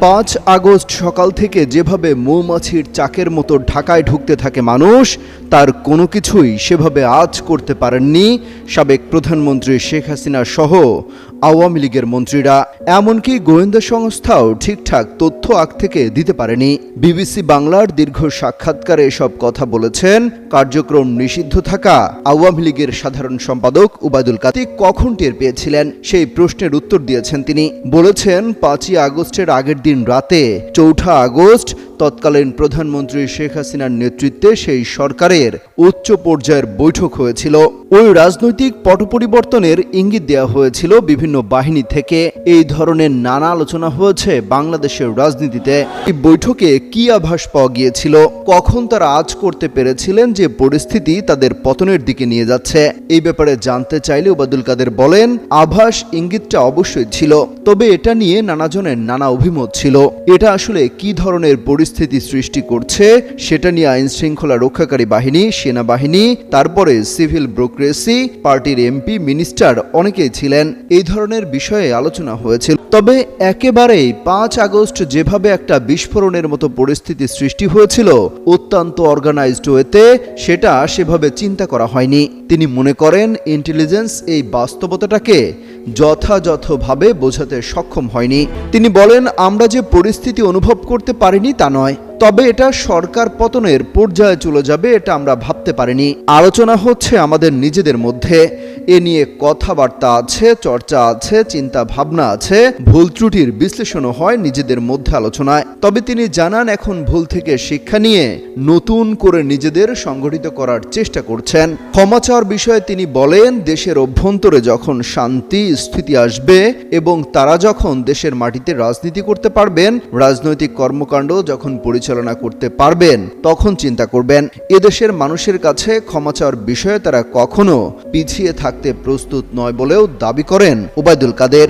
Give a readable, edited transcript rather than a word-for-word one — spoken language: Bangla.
5 আগস্ট সকাল থেকে যেভাবে মৌমাছির চাকের মতো ঢাকায় ঢুকতে থাকে মানুষ, তার কোনো কিছুই সেভাবে আজ করতে পারেননি সাবেক প্রধানমন্ত্রী শেখ হাসিনা সহ আওয়ামী লীগের মন্ত্রীরা। এমনকি গোয়েন্দা সংস্থাও ঠিকঠাক তথ্য আগ থেকে দিতে পারেনি। বিবিসি বাংলার দীর্ঘ সাক্ষাৎকারে এসব কথা বলেছেন কার্যক্রম নিষিদ্ধ থাকা আওয়ামী লীগের সাধারণ সম্পাদক ওবায়দুল কাদের। কখন টের পেয়েছিলেন সেই প্রশ্নের উত্তর দিয়েছেন তিনি। বলেছেন 5ই আগস্টের আগের দিন রাতে 4 আগস্ট তৎকালীন প্রধানমন্ত্রী শেখ হাসিনার নেতৃত্বে সেই সরকারের উচ্চ পর্যায়ের বৈঠক হয়েছিল। ওই রাজনৈতিক পট পরিবর্তনের ইঙ্গিত দেওয়া হয়েছিল বিভিন্ন বাহিনী থেকে। এই ধরনের নানা আলোচনা হয়েছে বাংলাদেশের রাজনীতিতে। এই বৈঠকে কি আভাস পাওয়া গিয়েছিল, কখন তারা আজ করতে পেরেছিলেন যে পরিস্থিতি তাদের পতনের দিকে নিয়ে যাচ্ছে? এই ব্যাপারে জানতে চাইলে ওবায়দুল কাদের বলেন, আভাস ইঙ্গিতটা অবশ্যই ছিল, তবে এটা নিয়ে নানাজনের নানা অভিমত ছিল। এটা আসলে কি ধরনের পরিস্থিতি সৃষ্টি করছে সেটা নিয়ে আইন শৃঙ্খলা রক্ষাকারী বাহিনী, সেনাবাহিনী, তারপরে সিভিল ব্যুরোক্রেসি, পার্টির এমপি, মিনিস্টার অনেকেই ছিলেন। এই ধরনের বিষয়ে আলোচনা হয়েছিল। তবে একেবারেই 5 আগস্ট যেভাবে একটা বিস্ফোরণের মতো পরিস্থিতি সৃষ্টি হয়েছিল অত্যন্ত অর্গানাইজড ওয়েতে, সেটা সেভাবে চিন্তা করা হয়নি। তিনি মনে করেন ইন্টেলিজেন্স এই বাস্তবতাটাকে যথাযথভাবে বোঝাতে সক্ষম হয়নি। তিনি বলেন, আমরা যে পরিস্থিতি অনুভব করতে পারিনি তা নয়, তবে এটা সরকার পতনের পর্যায়ে চলে যাবে এটা আমরা ভাবতে পারিনি। আলোচনা হচ্ছে আমাদের নিজেদের মধ্যে, এ নিয়ে কথাবার্তা আছে, চর্চা আছে, চিন্তা ভাবনা আছে, ভুল ত্রুটির বিশ্লেষণও হয় নিজেদের মধ্যে আলোচনায়। তবে তিনি জানান এখন ভুল থেকে শিক্ষা নিয়ে নতুন করে নিজেদের সংগঠিত করার চেষ্টা করছেন। ক্ষমা চাওয়ার বিষয়ে তিনি বলেন, দেশের অভ্যন্তরে যখন শান্তি স্থিতি আসবে এবং তারা যখন দেশের মাটিতে রাজনীতি করতে পারবেন, রাজনৈতিক কর্মকাণ্ড যখন পরিচালনা করতে পারবেন, তখন চিন্তা করবেন। এদেশের মানুষের কাছে ক্ষমা চাওয়ার বিষয়ে তারা কখনো পিছিয়ে থাকতে প্রস্তুত নয় বলেও দাবি করেন ওবায়দুল কাদের।